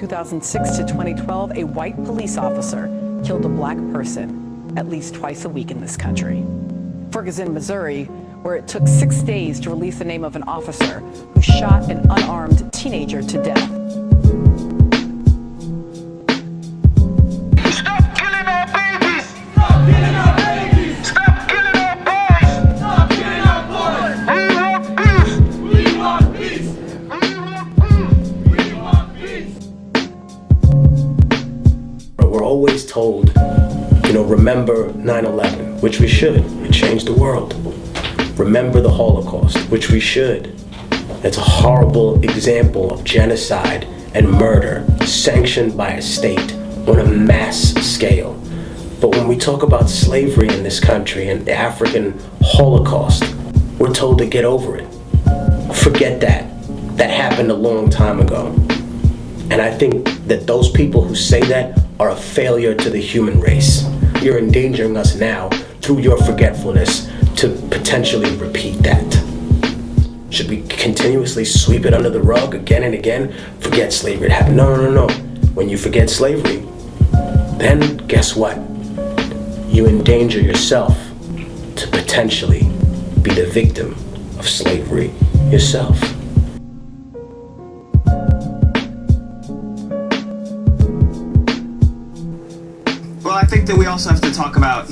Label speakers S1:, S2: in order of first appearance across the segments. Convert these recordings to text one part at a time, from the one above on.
S1: 2006 to 2012, a white police officer killed a black person at least twice a week in this country. Ferguson, Missouri, where it took 6 days to release the name of an officer who shot an unarmed teenager to death.
S2: We're always told, remember 9/11, which we should. It changed the world. Remember the Holocaust, which we should. It's a horrible example of genocide and murder sanctioned by a state on a mass scale. But when we talk about slavery in this country and the African Holocaust, we're told to get over it. Forget that. That happened a long time ago. And I think that those people who say that are a failure to the human race. You're endangering us now through your forgetfulness to potentially repeat that. Should we continuously sweep it under the rug again and again? Forget slavery, it happened. No. When you forget slavery, then guess what? You endanger yourself to potentially be the victim of slavery yourself.
S3: Well, I think that we also have to talk about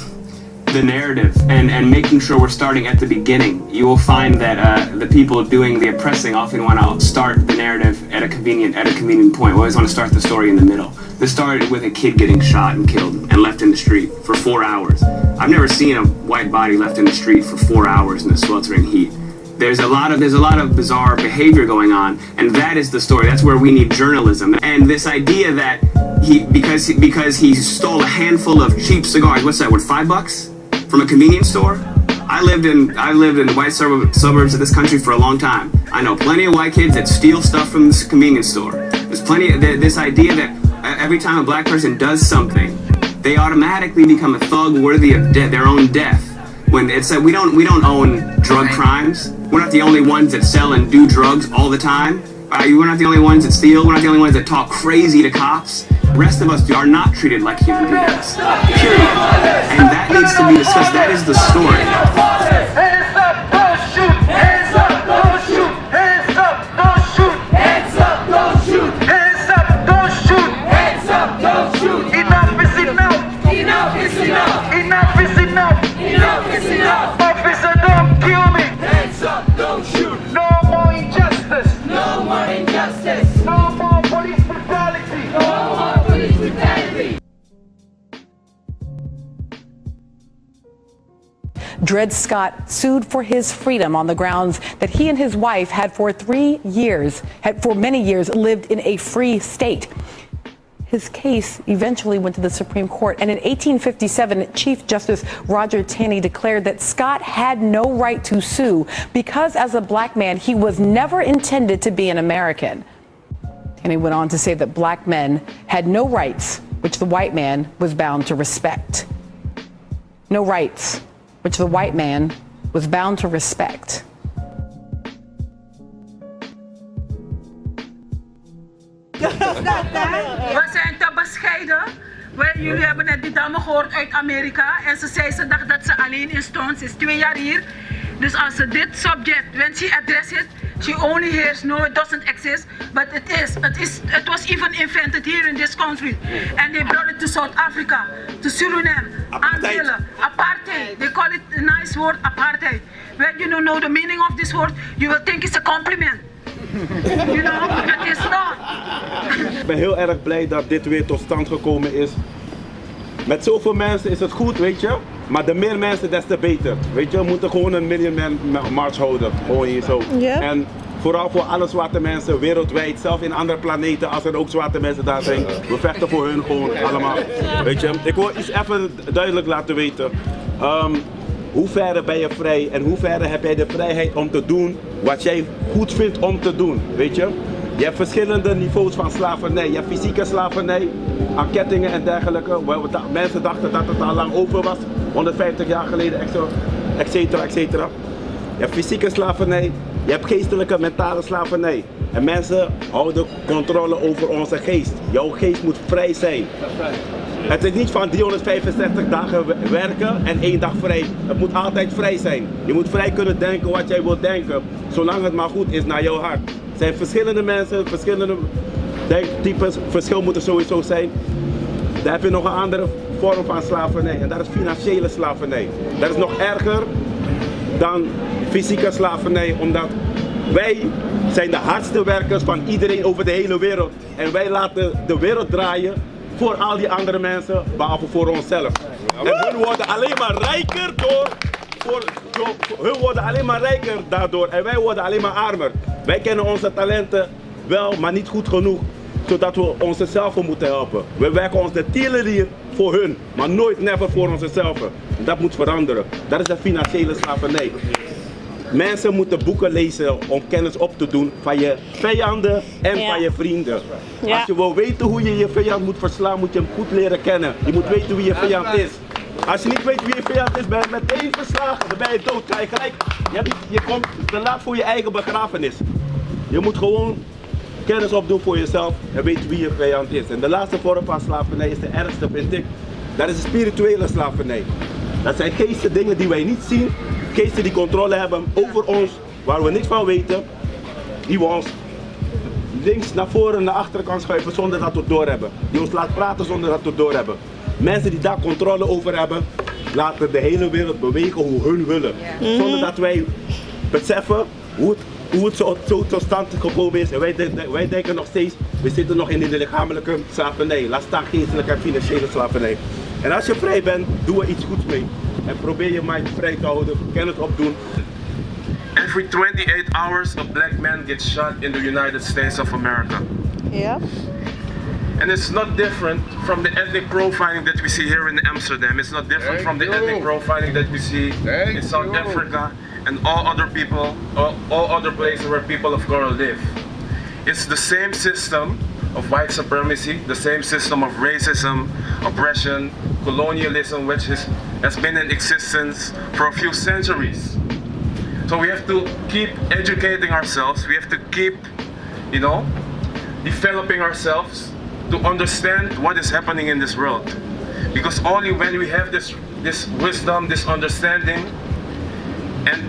S3: the narrative and making sure we're starting at the beginning. You will find that the people doing the oppressing often want to start the narrative at a convenient point. We always want to start the story in the middle. This started with a kid getting shot and killed and left in the street for 4 hours. I've never seen a white body left in the street for 4 hours in the sweltering heat. There's a lot of bizarre behavior going on, and that is the story. That's where we need journalism. And this idea that because he stole a handful of cheap cigars, what's that worth, $5 from a convenience store? I lived in the white suburbs of this country for a long time. I know plenty of white kids that steal stuff from this convenience store. There's plenty of this idea that every time a black person does something, they automatically become a thug worthy of their own death. When it's we don't own drug crimes. We're not the only ones that sell and do drugs all the time. We're not the only ones that steal. We're not the only ones that talk crazy to cops. The rest of us are not treated like human beings. Period. And that needs to be discussed. That is the story.
S4: Hands up, don't shoot! Hands up, don't shoot! Hands up, don't shoot! Hands up, don't shoot! Hands up, don't shoot! Hands up, don't shoot! Enough is enough! Enough is enough! Enough is enough! Enough is enough! Officer, don't kill me! Hands up, don't shoot! No more injustice! No more injustice! No more police brutality! No more police brutality!
S1: Dred Scott sued for his freedom on the grounds that he and his wife had for many years lived in a free state. His case eventually went to the Supreme Court, and in 1857, Chief Justice Roger Taney declared that Scott had no right to sue because as a black man, he was never intended to be an American. Taney went on to say that black men had no rights, which the white man was bound to respect. No rights, which the white man was bound to respect.
S5: We zijn te bescheiden. Jullie hebben net die dame gehoord uit Amerika. En ze dacht dat ze alleen in stond. Ze is 2 jaar hier. Dus als ze dit subject, when she address it, she only hears no, it doesn't exist. But it was even invented here in this country. And they brought it to South Africa, to Suriname, Antilles, apartheid. They call it a nice word, apartheid. When you don't know the meaning of this word, you will think it's a compliment. You know, but it's not.
S6: Ik ben heel erg blij dat dit weer tot stand gekomen is. Met zoveel mensen is het goed, weet je. Maar de meer mensen, des te beter. Weet je, we moeten gewoon een Million Man March houden. Gewoon hier zo. Yeah. En vooral voor alle zwarte mensen wereldwijd, zelfs in andere planeten, als er ook zwarte mensen daar zijn. We vechten voor hun gewoon allemaal. Weet je, ik wil iets even duidelijk laten weten. Hoe ver ben je vrij en hoe ver heb jij de vrijheid om te doen wat jij goed vindt om te doen, weet je? Je hebt verschillende niveaus van slavernij. Je hebt fysieke slavernij, aan kettingen en dergelijke. Mensen dachten dat het al lang over was, 150 jaar geleden, et cetera, et cetera. Je hebt fysieke slavernij, je hebt geestelijke, mentale slavernij. En mensen houden controle over onze geest. Jouw geest moet vrij zijn. Het is niet van 365 dagen werken en 1 dag vrij. Het moet altijd vrij zijn. Je moet vrij kunnen denken wat jij wilt denken, zolang het maar goed is naar jouw hart. Er zijn verschillende mensen, verschillende denktypes, verschil moet er sowieso zijn. Dan heb je nog een andere vorm van slavernij en dat is financiële slavernij. Dat is nog erger dan fysieke slavernij, omdat wij zijn de hardste werkers van iedereen over de hele wereld. En wij laten de wereld draaien voor al die andere mensen, behalve voor onszelf. En hun worden alleen maar rijker hun worden alleen maar rijker daardoor en wij worden alleen maar armer. Wij kennen onze talenten wel, maar niet goed genoeg, zodat we onszelf moeten helpen. We werken ons de tierenlier voor hun, maar nooit never voor onszelf. Dat moet veranderen. Dat is de financiële slavernij. Mensen moeten boeken lezen om kennis op te doen van je vijanden en van je vrienden.
S7: Ja.
S6: Als je wil weten hoe je je vijand moet verslaan, moet je hem goed leren kennen. Je moet weten wie je vijand is. Als je niet weet wie je vijand is, ben je meteen verslagen. Dan ben je dood. Ga je gelijk. Je komt te laat voor je eigen begrafenis. Je moet gewoon kennis opdoen voor jezelf en weten wie je vijand is. En de laatste vorm van slavernij is de ergste, vind ik. Dat is de spirituele slavernij. Dat zijn geesten, dingen die wij niet zien. Geesten die controle hebben over ons, waar we niks van weten. Die we ons links naar voren en naar achteren kan schuiven zonder dat we het doorhebben. Die ons laat praten zonder dat we het doorhebben. Mensen die daar controle over hebben, laten de hele wereld bewegen hoe hun willen. Zonder dat wij beseffen hoe het zo tot stand gekomen is. En wij denken nog steeds, we zitten nog in de lichamelijke slavernij. Laat staan geestelijke en financiële slavernij. En als je vrij bent, doe er iets goeds mee. En probeer je mind vrij te houden, kennis opdoen.
S8: Every 28 hours, a black man gets shot in the United States of America.
S7: Yeah.
S8: And it's not different from the ethnic profiling that we see here in Amsterdam. It's not different from the ethnic profiling that we see in South Africa and all other people, all other places where people of color live. It's the same system of white supremacy, the same system of racism, oppression, colonialism, which has been in existence for a few centuries. So we have to keep educating ourselves. We have to keep, developing ourselves to understand what is happening in this world. Because only when we have this wisdom, this understanding, and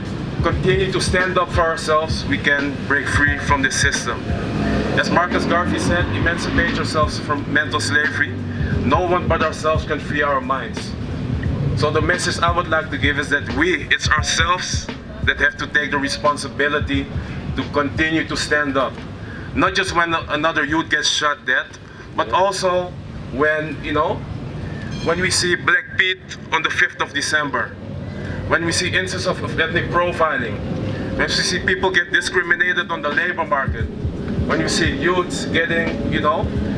S8: continue to stand up for ourselves, we can break free from this system. As Marcus Garvey said, emancipate yourselves from mental slavery. No one but ourselves can free our minds. So the message I would like to give is that it's ourselves that have to take the responsibility to continue to stand up. Not just when another youth gets shot dead, but also when we see Black Pete on the 5th of December, when we see instances of ethnic profiling, when we see people get discriminated on the labor market, when you see youths getting,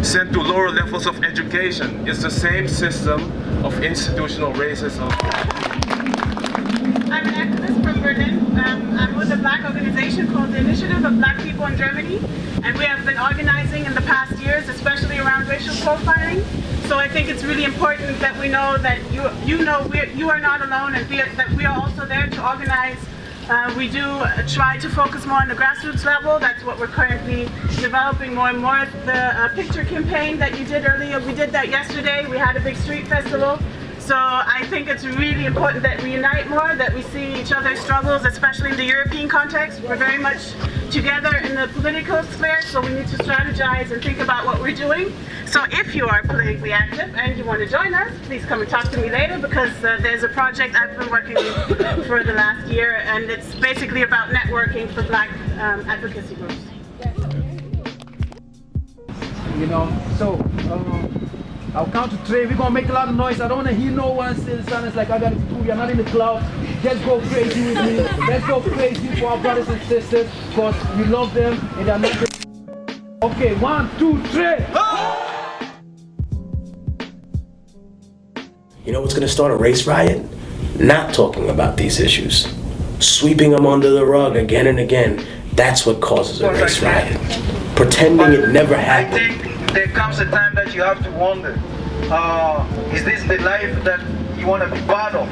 S8: sent to lower levels of education, it's the same system of institutional racism.
S5: I'm an activist from Berlin. I'm with a black organization called the Initiative of Black People in Germany, and we have been organizing in the past years, especially around racial profiling. So I think it's really important that we know that you are not alone, and that we are also there to organize. We do try to focus more on the grassroots level. That's what we're currently developing more and more. The picture campaign that you did earlier, we did that yesterday. We had a big street festival. So I think it's really important that we unite more, that we see each other's struggles, especially in the European context. We're very much together in the political sphere, so we need to strategize and think about what we're doing. So if you are politically active and you want to join us, please come and talk to me later, because there's a project I've been working on for the last year, and it's basically about networking for black advocacy groups.
S9: I'll count to 3. We're gonna make a lot of noise. I don't wanna hear no one say the sound. It's like I got to do. You're not in the club. Just go crazy with me. Let's go crazy for our brothers and sisters, because we love them and they're not. Okay, 1, 2, 3.
S2: You know what's going to start a race riot? Not talking about these issues. Sweeping them under the rug again and again. That's what causes a race riot. Pretending it never happened.
S4: I think there comes a time that you have to wonder, is this the life that you want to be part of?